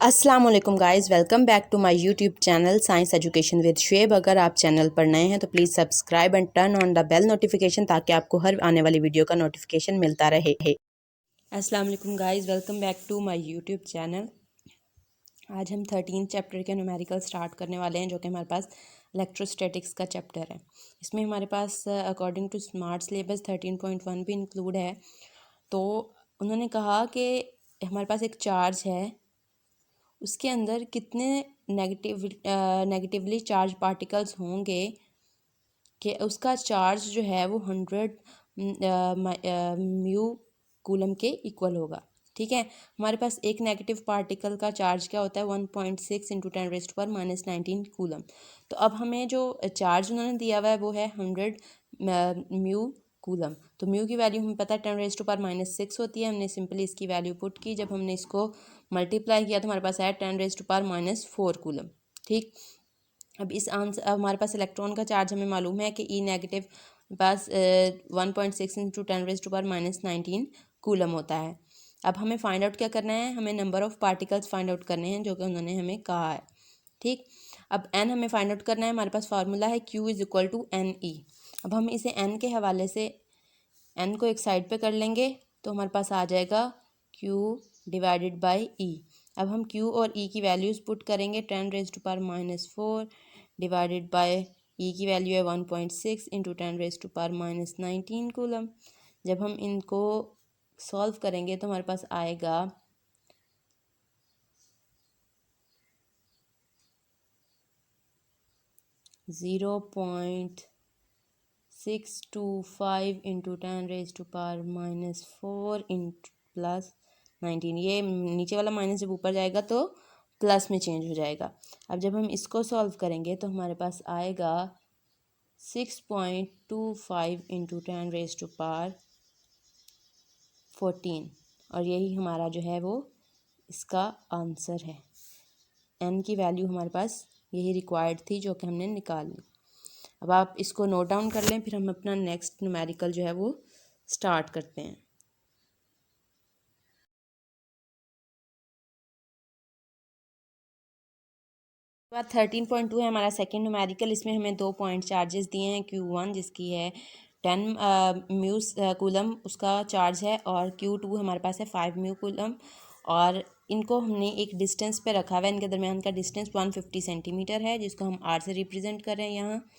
अस्सलाम वालेकुम guys, welcome back to my YouTube channel science education with Shoaib. अगर आप चैनल पर नए हैं तो please subscribe and turn on the bell notification ताकि आपको हर आने वाली वीडियो का नोटिफिकेशन मिलता रहे। अस्सलाम वालेकुम guys, welcome back to my YouTube channel. आज हम 13 चैप्टर के न्यूमेरिकल स्टार्ट करने वाले हैं, जो कि हमारे पास इलेक्ट्रोस्टैटिक्स का चैप्टर है। इसमें हमारे पास अकॉर्डिंग टू स्मार्ट सिलेबस 13.1 भी इंक्लूड है। तो उन्होंने कहा कि हमारे पास एक चार्ज है, उसके अंदर कितने नेगेटिवली चार्ज पार्टिकल्स होंगे कि उसका चार्ज जो है वो 100 म्यू कूलम के इक्वल होगा। ठीक है, हमारे पास एक नेगेटिव पार्टिकल का चार्ज क्या होता है 1.6 इंटू 10⁻⁻19 कूलम। तो अब हमें जो चार्ज उन्होंने दिया हुआ है वो है 100 म्यू कूलम। तो म्यू की वैल्यू हमें पता है 10⁻⁻6 होती है। हमने सिंपली इसकी वैल्यू पुट की, जब हमने इसको मल्टीप्लाई किया तो हमारे पास आया 10⁻⁻4 कूलम। ठीक, अब इस आंसर हमारे पास इलेक्ट्रॉन का चार्ज हमें मालूम है कि ई नेगेटिव पास 1.6 इंटू 10⁻⁻19 कूलम होता है। अब हमें फाइंड आउट क्या करना है, हमें number of particles find out करने हैं जो कि उन्होंने हमें कहा है। ठीक, अब एन हमें फाइंड आउट करना है। हमारे पास फार्मूला है Q is equal to n e. अब हम इसे एन के हवाले से एन को एक साइड पे कर लेंगे तो हमारे पास आ जाएगा Q डिवाइडेड बाई ई। अब हम Q और E की वैल्यूज़ पुट करेंगे। 10⁻⁻4 डिवाइडेड बाय ई की वैल्यू है 1.6 इंटू 10⁻⁻19 कूलम। जब हम इनको सॉल्व करेंगे तो हमारे पास आएगा 0.625 इंटू 10⁻⁻4 इंटू प्लस 19। ये नीचे वाला माइनस जब ऊपर जाएगा तो प्लस में चेंज हो जाएगा। अब जब हम इसको सॉल्व करेंगे तो हमारे पास आएगा 6.25 इंटू 10⁻14 और यही हमारा जो है वो इसका आंसर है। एन की वैल्यू हमारे पास यही रिक्वायर्ड थी जो कि हमने निकाल ली। अब आप इसको नोट डाउन कर लें, फिर हम अपना नेक्स्ट न्यूमेरिकल जो है वो स्टार्ट करते हैं। बाद 13.2 है हमारा सेकेंड न्यूमेरिकल। इसमें हमें 2 पॉइंट चार्जेस दिए हैं। Q1 जिसकी है 10 म्यू कूलम उसका चार्ज है, और Q2 हमारे पास है 5 म्यू कूलम, और इनको हमने एक डिस्टेंस पे रखा हुआ है। इनके दरमियान का डिस्टेंस 150 सेंटीमीटर है, जिसको हम R से रिप्रेजेंट कर रहे हैं यहाँ।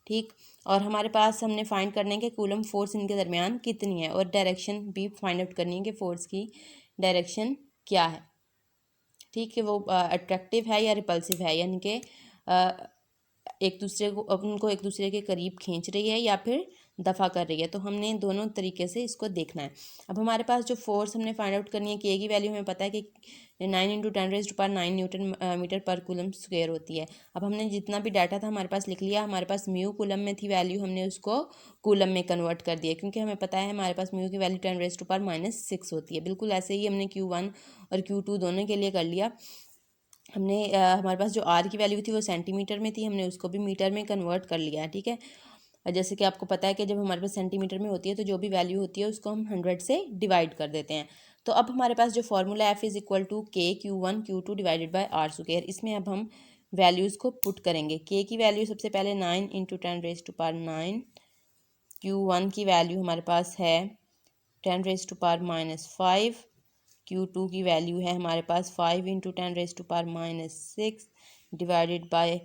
ठीक, और हमारे पास हमने फाइंड करने के कूलम फोर्स इनके दरमियान कितनी है, और डायरेक्शन भी फाइंड आउट करनी है कि फोर्स की डायरेक्शन क्या है। ठीक है, वो अट्रैक्टिव है या रिपल्सिव है, यानी कि एक दूसरे को उनको एक दूसरे के करीब खींच रही है या फिर दफ़ा कर रही है। तो हमने दोनों तरीके से इसको देखना है। अब हमारे पास जो फोर्स हमने फाइंड आउट करनी है, के की वैल्यू हमें पता है कि 9 इंटू 10⁻⁹ न्यूटन मीटर पर कूलम स्क्वायर होती है। अब हमने जितना भी डाटा था हमारे पास लिख लिया। हमारे पास म्यू कूलम में थी वैल्यू, हमने उसको कूलम में कन्वर्ट कर दिया, क्योंकि हमें पता है हमारे पास म्यू की वैल्यू 10⁻⁻6 होती है। बिल्कुल ऐसे ही हमने Q1 और Q2 दोनों के लिए कर लिया। हमने हमारे पास जो आर की वैल्यू थी वो सेंटीमीटर में थी, हमने उसको भी मीटर में कन्वर्ट कर लिया है। ठीक है, और जैसे कि आपको पता है कि जब हमारे पास सेंटीमीटर में होती है तो जो भी वैल्यू होती है उसको हम 100 से डिवाइड कर देते हैं। तो अब हमारे पास जो formula F is equal to K Q1 Q2 divided by R square. इसमें अब हम वैल्यूज़ को पुट करेंगे। के की वैल्यू सबसे पहले 9 इंटू 10⁻⁹ Q1 की वैल्यू हमारे पास है 10⁻⁻5। Q2 की वैल्यू है हमारे पास 5 इंटू 10⁻⁻6 डिवाइडेड बाय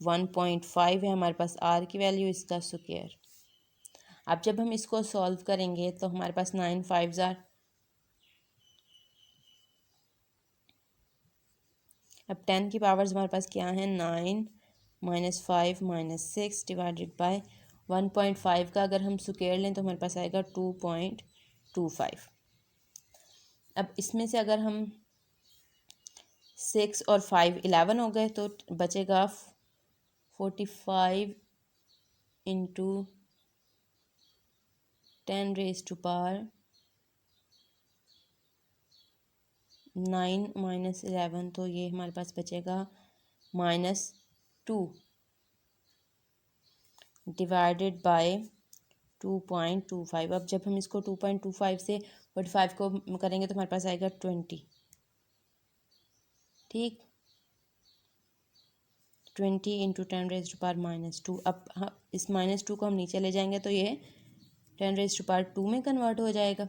1.5 है हमारे पास R की वैल्यू, इसका स्क्वायर। अब जब हम इसको सॉल्व करेंगे तो हमारे पास 9 5 ज़ार, अब 10 की पावर्स हमारे पास क्या है 9 -5 -6 डिवाइडेड बाय 1.5 का अगर हम स्क्वायर लें तो हमारे पास आएगा 2.25। अब इसमें से अगर हम 6 और 5 11 हो गए तो बचेगा 45 इंटू 10⁻9 -11, तो ये हमारे पास बचेगा -2 डिवाइडेड बाय 2.25। अब जब हम इसको 2.25 से 45 को करेंगे तो हमारे पास आएगा 20। ठीक, 20 इंटू 10⁻⁻²। अब इस -2 को हम नीचे ले जाएंगे तो ये 10⁻² में कन्वर्ट हो जाएगा।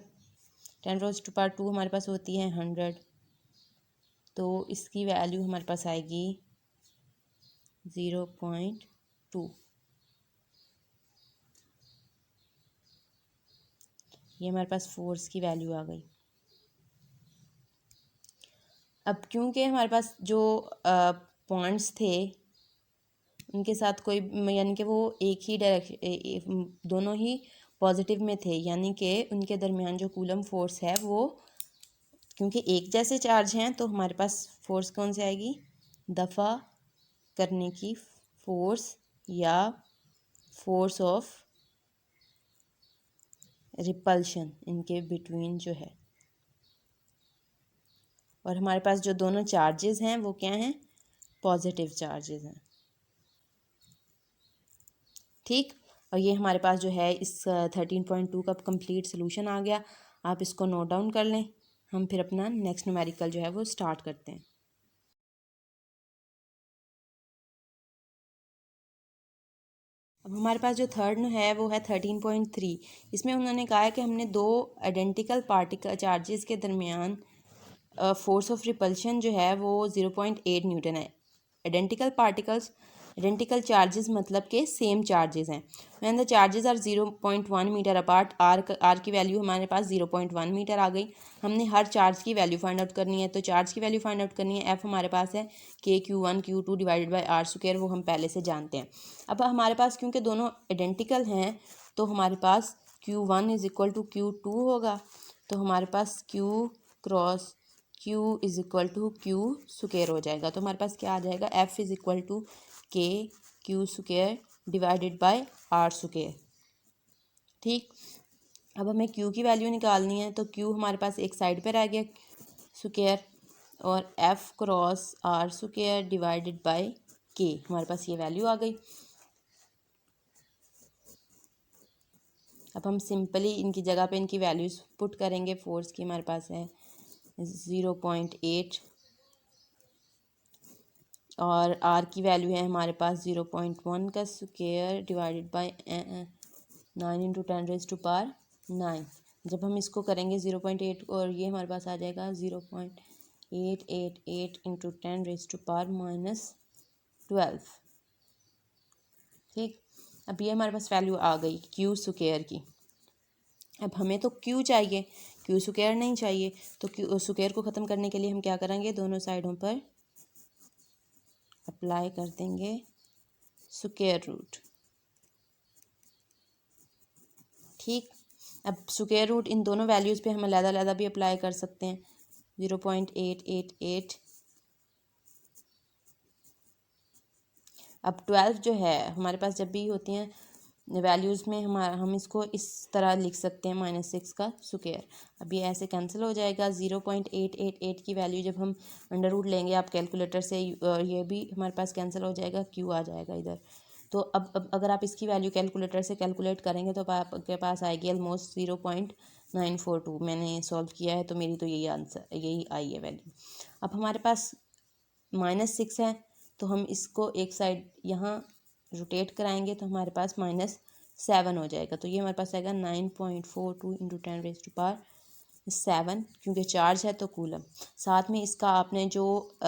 10⁻² हमारे पास होती है 100, तो इसकी वैल्यू हमारे पास आएगी 0.2। ये हमारे पास फोर्स की वैल्यू आ गई। अब क्योंकि हमारे पास जो पॉइंट्स थे उनके साथ कोई, यानी कि वो एक ही डायरेक्शन, दोनों ही पॉजिटिव में थे, यानी कि उनके दरमियान जो कूलम फोर्स है वो, क्योंकि एक जैसे चार्ज हैं तो हमारे पास फोर्स कौन सी आएगी, दफ़ा करने की फोर्स या फोर्स ऑफ रिपल्शन इनके बिटवीन जो है। और हमारे पास जो दोनों चार्जेस हैं वो क्या हैं, पॉजिटिव चार्जेस हैं। ठीक, और ये हमारे पास जो है इस 13.2 का कंप्लीट सोल्यूशन आ गया। आप इसको नोट डाउन कर लें, हम फिर अपना नेक्स्ट न्यूमेरिकल जो है वो स्टार्ट करते हैं। अब हमारे पास जो थर्ड है वो है 13.3। इसमें उन्होंने कहा है कि हमने दो आइडेंटिकल पार्टिकल चार्जेस के दरमियान फोर्स ऑफ रिपल्शन जो है वो 0.8 न्यूटन है। आइडेंटिकल चार्जेस मतलब के सेम चार्जेस हैं। When the charges are 0.1 metre apart, R की वैल्यू हमारे पास 0.1 मीटर आ गई। हमने हर चार्ज की वैल्यू फाइंड आउट करनी है, तो चार्ज की वैल्यू फाइंड आउट करनी है। एफ हमारे पास है KQ1 Q2 divided by R², वो हम पहले से जानते हैं। अब हमारे पास क्योंकि दोनों आइडेंटिकल हैं तो हमारे पास Q1 is equal to Q2 होगा, तो हमारे पास Q cross Q is equal to Q² हो जाएगा। तो हमारे पास क्या आ जाएगा, F is equal to KQ² divided by R²। ठीक, अब हमें Q की वैल्यू निकालनी है, तो Q हमारे पास एक साइड पर रह गया स्क्वायर, और F cross R² divided by K, हमारे पास ये वैल्यू आ गई। अब हम सिंपली इनकी जगह पे इनकी वैल्यूज़ पुट करेंगे। फोर्स की हमारे पास है 0.8 और R की वैल्यू है हमारे पास 0.1 का स्क्वायर डिवाइडेड बाय 9 इंटू 10⁻⁹। जब हम इसको करेंगे 0.8 और ये हमारे पास आ जाएगा 0.888 इंटू 10⁻⁻12। ठीक, अब ये हमारे पास वैल्यू आ गई Q² की। अब हमें तो Q चाहिए, Q² नहीं चाहिए, तो Q² को ख़त्म करने के लिए हम क्या करेंगे, दोनों साइडों पर अप्लाई कर देंगे स्क्वायर रूट। ठीक, अब स्क्वायर रूट इन दोनों वैल्यूज़ पे हम अलग-अलग भी अप्लाई कर सकते हैं। 0.888, अब 12 जो है हमारे पास जब भी होती हैं वैल्यूज़ में हम इसको इस तरह लिख सकते हैं -6 का स्क्वायर। अब ये ऐसे कैंसिल हो जाएगा। 0.888 की वैल्यू जब हम अंडर रूट लेंगे आप कैलकुलेटर से, ये भी हमारे पास कैंसिल हो जाएगा, Q आ जाएगा इधर। तो अब अगर आप इसकी वैल्यू कैलकुलेटर से कैलकुलेट करेंगे तो आपके पास आएगी ऑलमोस्ट 0.942। मैंने सॉल्व किया है तो मेरी तो यही आंसर, यही आई है वैल्यू। अब हमारे पास -6 है, तो हम इसको एक साइड यहाँ रोटेट कराएंगे तो हमारे पास -7 हो जाएगा। तो ये हमारे पास आएगा 9.42 इंटू 10⁻⁷, क्योंकि चार्ज है तो कूलम। साथ में इसका आपने जो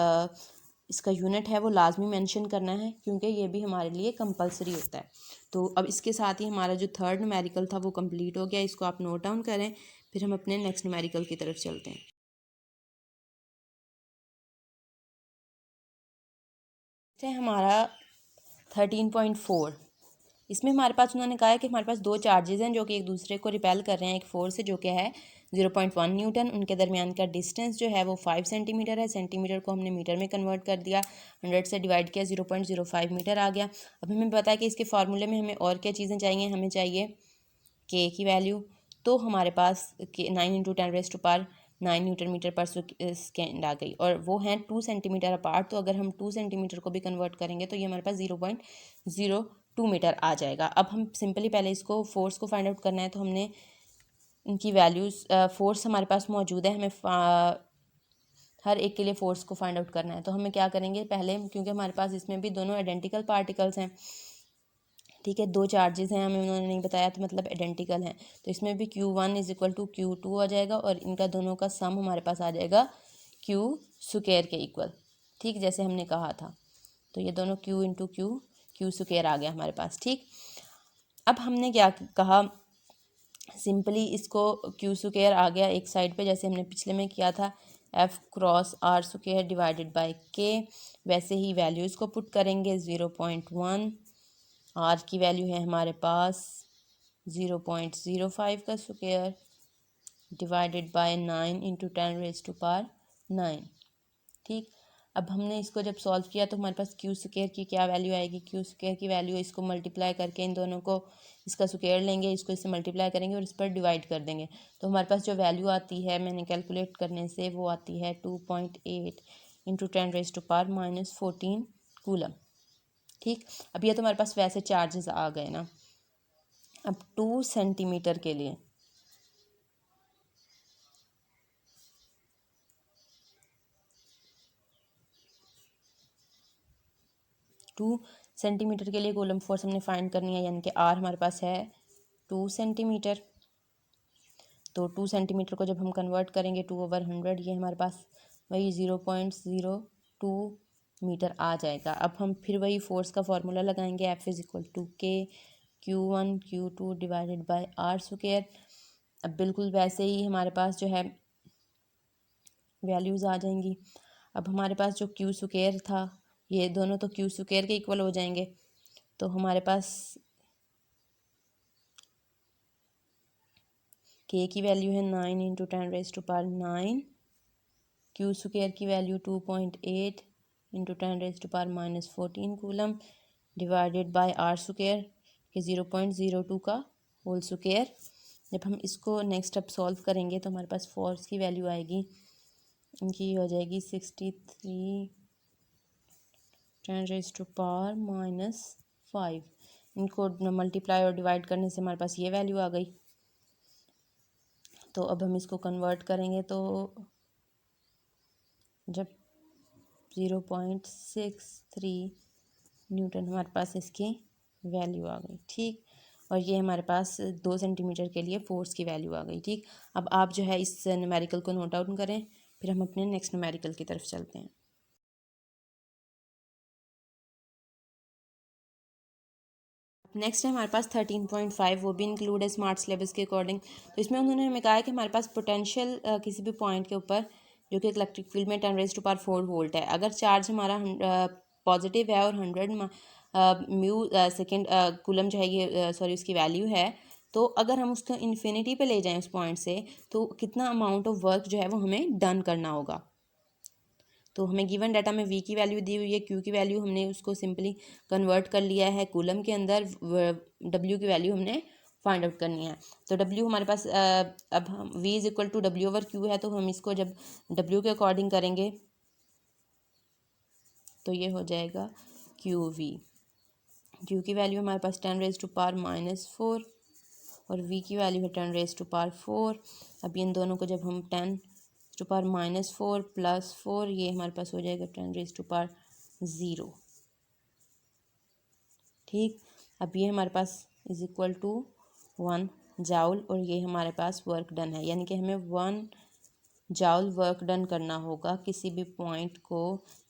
इसका यूनिट है वो लाजमी मेंशन करना है, क्योंकि ये भी हमारे लिए कंपलसरी होता है। तो अब इसके साथ ही हमारा जो थर्ड न्यूमेरिकल था वो कंप्लीट हो गया। इसको आप नोट डाउन करें, फिर हम अपने नेक्स्ट न्यूमेरिकल की तरफ चलते हैं। हमारा 13.4, इसमें हमारे पास उन्होंने कहा है कि हमारे पास दो चार्जेस हैं जो कि एक दूसरे को रिपेल कर रहे हैं। एक फोर्स है जो कि है 0.1 न्यूटन, उनके दरमियान का डिस्टेंस जो है वो 5 सेंटीमीटर है। सेंटीमीटर को हमने मीटर में कन्वर्ट कर दिया, 100 से डिवाइड किया, 0.05 मीटर आ गया। अब हमें पता है कि इसके फार्मूले में हमें और क्या चीज़ें चाहिए, हमें चाहिए K की वैल्यू। तो हमारे पास 9 इंटू 10⁻⁹ न्यूटन मीटर पर सेकेंड आ गई, और वो हैं 2 सेंटीमीटर अपार्ट। तो अगर हम 2 सेंटीमीटर को भी कन्वर्ट करेंगे तो ये हमारे पास 0.02 मीटर आ जाएगा। अब हम सिंपली पहले इसको फोर्स को फाइंड आउट करना है, तो हमने इनकी वैल्यूज़, फोर्स हमारे पास मौजूद है, हमें हर एक के लिए फोर्स को फाइंड आउट करना है। तो हमें क्या करेंगे पहले, क्योंकि हमारे पास इसमें भी दोनों आइडेंटिकल पार्टिकल्स हैं, ठीक है, दो चार्जेस हैं, हमें उन्होंने नहीं बताया तो मतलब आइडेंटिकल हैं, तो इसमें भी Q1 is equal to Q2 आ जाएगा और इनका दोनों का सम हमारे पास आ जाएगा Q स्क्वायर के इक्वल, ठीक, जैसे हमने कहा था। तो ये दोनों Q इंटू Q स्क्वायर आ गया हमारे पास, ठीक। अब हमने क्या कहा, सिंपली इसको Q स्क्वायर आ गया एक साइड पे, जैसे हमने पिछले में किया था, F cross R square divided by K, वैसे ही वैल्यूज़ को पुट करेंगे। 0.1, R की वैल्यू है हमारे पास 0.05 का स्क्वायर डिवाइडेड बाय 9 इंटू 10⁻⁹ ठीक। अब हमने इसको जब सॉल्व किया तो हमारे पास Q स्क्वायर की क्या वैल्यू आएगी, Q स्क्वायर की वैल्यू, इसको मल्टीप्लाई करके इन दोनों को, इसका स्क्वायर लेंगे, इसको इससे मल्टीप्लाई करेंगे और इस पर डिवाइड कर देंगे, तो हमारे पास जो वैल्यू आती है मैंने कैलकुलेट करने से वो आती है 2.8 इंटू 10⁻⁻14 कूलम, ठीक। अब ये तो हमारे पास वैसे चार्जेस आ गए ना। अब 2 सेंटीमीटर के लिए 2 सेंटीमीटर के लिए कूलम फोर्स हमने फाइंड करनी है, यानी कि R हमारे पास है 2 सेंटीमीटर। तो 2 सेंटीमीटर को जब हम कन्वर्ट करेंगे 2/100, ये हमारे पास वही 0.02 मीटर आ जाएगा। अब हम फिर वही फोर्स का फार्मूला लगाएंगे, F is equal to K Q1 Q2 divided by R square. अब बिल्कुल वैसे ही हमारे पास जो है वैल्यूज़ आ जाएंगी। अब हमारे पास जो Q स्क्वायर था, ये दोनों तो Q स्क्वायर के इक्वल हो जाएंगे, तो हमारे पास K की वैल्यू है 9 इंटू 10⁻⁹, Q स्क्वायर की value 2.8 into 10⁻⁻14 coulomb divided by R square के 0.02 का होल स्क्वायर। जब हम इसको नेक्स्ट अब सॉल्व करेंगे तो हमारे पास फोर्स की वैल्यू आएगी, इनकी हो जाएगी 63 10⁻⁻5। इनको मल्टीप्लाई और डिवाइड करने से हमारे पास ये वैल्यू आ गई। तो अब हम इसको कन्वर्ट करेंगे तो जब 0.63 न्यूटन हमारे पास इसकी वैल्यू आ गई, ठीक। और ये हमारे पास 2 सेंटीमीटर के लिए फोर्स की वैल्यू आ गई, ठीक। अब आप जो है इस न्यूमेरिकल को नोट डाउन करें, फिर हम अपने नेक्स्ट न्यूमेरिकल की तरफ चलते हैं। नेक्स्ट है हमारे पास 13.5, वो भी इंक्लूड है स्मार्ट सिलेबस के अकॉर्डिंग। तो इसमें उन्होंने हमें कहा है कि हमारे पास पोटेंशियल किसी भी पॉइंट के ऊपर जो कि इलेक्ट्रिक फील्ड में 10⁻⁴ वोल्ट है, अगर चार्ज हमारा पॉजिटिव है और 100 म्यू सेकेंड कूलम जो है ये सॉरी उसकी वैल्यू है, तो अगर हम उसको इन्फिनिटी पे ले जाएं उस पॉइंट से, तो कितना अमाउंट ऑफ वर्क जो है वो हमें डन करना होगा। तो हमें गिवन डाटा में V की वैल्यू दी हुई है, Q की वैल्यू हमने उसको सिंपली कन्वर्ट कर लिया है कूलम के अंदर, W की वैल्यू हमने फाइंड आउट करनी है। तो W हमारे पास अब हम V is equal to W/Q है, तो हम इसको जब W के अकॉर्डिंग करेंगे तो ये हो जाएगा QV। Q की वैल्यू हमारे पास 10⁻⁻4 और V की वैल्यू है 10⁻⁴। अब इन दोनों को जब हम 10⁻⁻4 + 4, ये हमारे पास हो जाएगा 10⁻�0, ठीक। अब ये हमारे पास इज इक्वल टू 1 जाउल और ये हमारे पास वर्क डन है, यानी कि हमें 1 जाउल वर्क डन करना होगा किसी भी पॉइंट को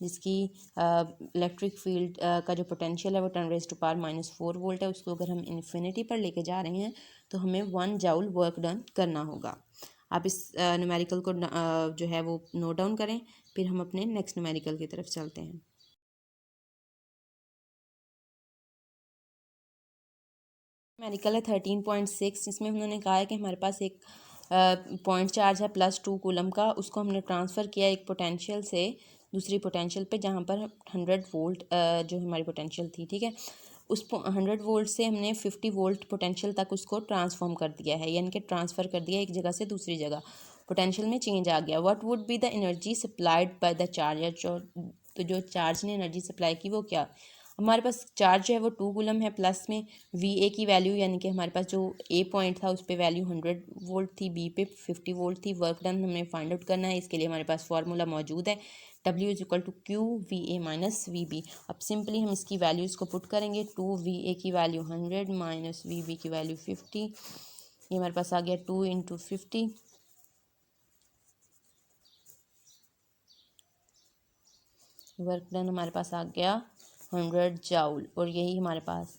जिसकी इलेक्ट्रिक फील्ड का जो पोटेंशियल है वो 10⁻⁻4 वोल्ट है, उसको अगर हम इन्फिनिटी पर लेके जा रहे हैं तो हमें 1 जाउल वर्क डन करना होगा। आप इस न्यूमेरिकल को जो है वो नोट डाउन करें, फिर हम अपने नेक्स्ट न्यूमेरिकल की तरफ चलते हैं। न्यूमेरिकल है 13.6, इसमें उन्होंने कहा है कि हमारे पास एक पॉइंट चार्ज है +2 कूलम का, उसको हमने ट्रांसफ़र किया एक पोटेंशियल से दूसरी पोटेंशियल पे, जहाँ पर 100 वोल्ट जो हमारी पोटेंशियल थी, ठीक है, उस 100 वोल्ट से हमने 50 वोल्ट पोटेंशियल तक उसको ट्रांसफॉर्म कर दिया है, यानी कि ट्रांसफ़र कर दिया एक जगह से दूसरी जगह, पोटेंशियल में चेंज आ गया। What would be the energy supplied by the charger, तो जो चार्ज ने एनर्जी सप्लाई की वो क्या। हमारे पास चार्ज जो है वो 2 कूलम है, प्लस में VA की वैल्यू यानी कि हमारे पास जो A पॉइंट था उस पर वैल्यू 100 वोल्ट थी, B पे 50 वोल्ट थी। वर्क डन हमें फाइंड आउट करना है, इसके लिए हमारे पास फार्मूला मौजूद है W is equal to Q VA minus VB। अब सिंपली हम इसकी वैल्यूज़ को पुट करेंगे, 2 VA की वैल्यू 100 माइनस VB की वैल्यू 50, ये हमारे पास आ गया 2 इंटू 50। वर्क डन हमारे पास आ गया 100 जाउल, और यही हमारे पास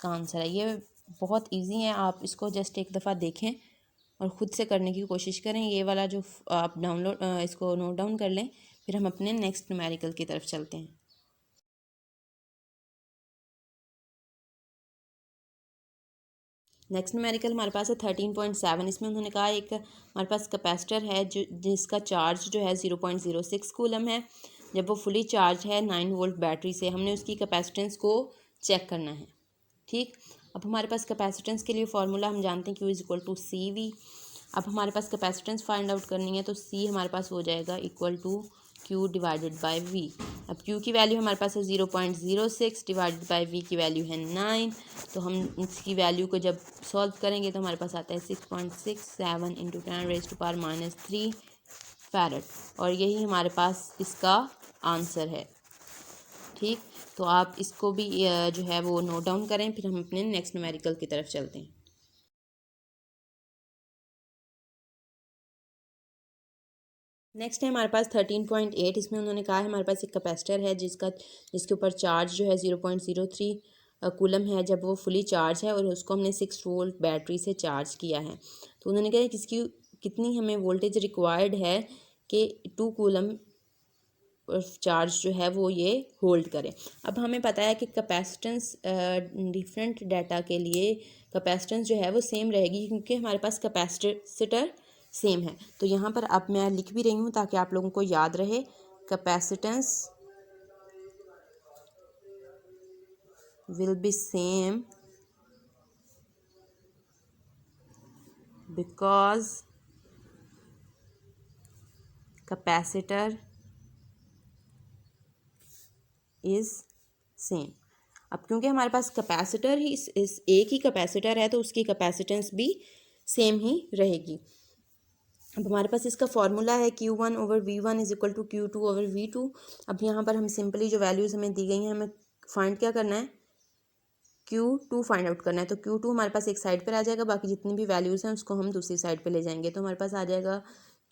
का आंसर है। ये बहुत इजी है, आप इसको जस्ट एक दफ़ा देखें और ख़ुद से करने की कोशिश करें। ये वाला जो आप डाउनलोड इसको नोट डाउन कर लें, फिर हम अपने नेक्स्ट न्यूमेरिकल की तरफ चलते हैं। नेक्स्ट न्यूमेरिकल हमारे पास है 13.7। इसमें उन्होंने कहा एक हमारे पास कैपेसिटर है जो जिसका चार्ज जो है 0.06 कूलम है। जब वो फुली चार्ज है 9 वोल्ट बैटरी से, हमने उसकी कैपेसिटेंस को चेक करना है। ठीक, अब हमारे पास कैपेसिटेंस के लिए फार्मूला हम जानते हैं Q is equal to CV। अब हमारे पास कैपेसिटेंस फाइंड आउट करनी है, तो C हमारे पास हो जाएगा equal to Q divided by V। अब Q की वैल्यू हमारे पास है 0.06 डिवाइडेड बाय V की वैल्यू है 9। तो हम इसकी वैल्यू को जब सॉल्व करेंगे तो हमारे पास आता है 6.67 इंटू 10⁻³ फैरड, और यही हमारे पास इसका आंसर है। ठीक, तो आप इसको भी जो है वो नोट डाउन करें, फिर हम अपने नेक्स्ट न्यूमेरिकल की तरफ चलते हैं। नेक्स्ट है हमारे पास 13.8। इसमें उन्होंने कहा है हमारे पास एक कैपेसिटर है जिसके ऊपर चार्ज जो है 0.03 कूलम है जब वो फुली चार्ज है, और उसको हमने 6 वोल्ट बैटरी से चार्ज किया है। तो उन्होंने कहा कि इसकी कितनी हमें वोल्टेज रिक्वायर्ड है कि 2 कूलम चार्ज जो है वो ये होल्ड करे। अब हमें पता है कि कैपेसिटेंस डिफरेंट डाटा के लिए कैपेसिटेंस जो है वो सेम रहेगी, क्योंकि हमारे पास कैपेसिटर सेम है। तो यहाँ पर अब मैं लिख भी रही हूँ ताकि आप लोगों को याद रहे, capacitance will be same because capacitor is same. अब क्योंकि हमारे पास कैपेसिटर ही इस एक ही कैपेसिटर है तो उसकी कैपेसिटेंस भी सेम ही रहेगी। अब हमारे पास इसका फॉर्मूला है Q1 over V1 is equal to Q2 over V2। अब यहाँ पर हम सिंपली जो वैल्यूज़ हमें दी गई हैं हमें फाइंड क्या करना है, Q2 फाइंड आउट करना है। तो Q2 हमारे पास एक साइड पर आ जाएगा, बाकी जितनी भी वैल्यूज़ हैं उसको हम दूसरी साइड पर ले जाएंगे। तो हमारे पास आ जाएगा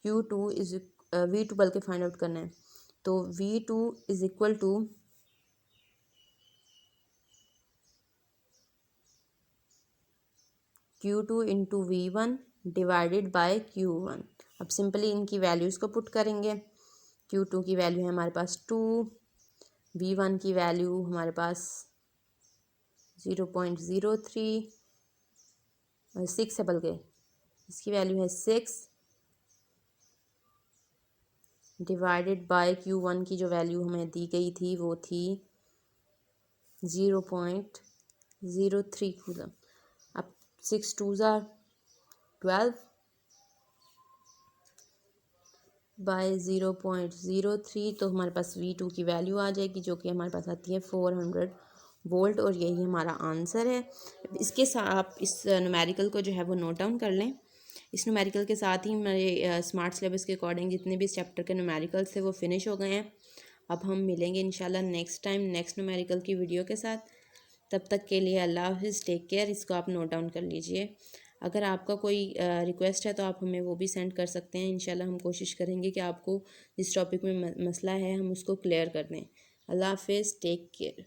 Q2 इज V2 बल्कि फाइंड आउट करना है, तो V2 is equal to Q2 into V1 divided by Q1। अब सिंपली इनकी वैल्यूज़ को पुट करेंगे। Q2 की वैल्यू है हमारे पास 2, V1 की वैल्यू हमारे पास 0.03 6 है, बल्कि इसकी वैल्यू है 6 डिवाइडेड बाय Q1 की जो वैल्यू हमें दी गई थी वो थी 0.03 कूलम। अब 6 2s are 12 बाय 0.03, तो हमारे पास V2 की वैल्यू आ जाएगी जो कि हमारे पास आती है 400 वोल्ट, और यही हमारा आंसर है। इसके साथ आप इस न्यूमेरिकल को जो है वो नोट डाउन कर लें। इस न्यूमेरिकल के साथ ही मेरे स्मार्ट सिलेबस के अकॉर्डिंग जितने भी इस चैप्टर के न्यूमेरिकल्स थे वो फिनिश हो गए हैं। अब हम मिलेंगे इंशाल्लाह नेक्स्ट टाइम नेक्स्ट न्यूमेरिकल की वीडियो के साथ। तब तक के लिए अल्लाह हाफ़िज़, टेक केयर। इसको आप नोट डाउन कर लीजिए। अगर आपका कोई रिक्वेस्ट है तो आप हमें वो भी सेंड कर सकते हैं। इंशाल्लाह हम कोशिश करेंगे कि आपको जिस टॉपिक में मसला है हम उसको क्लियर कर दें। अल्लाह हाफ़िज़, टेक केयर।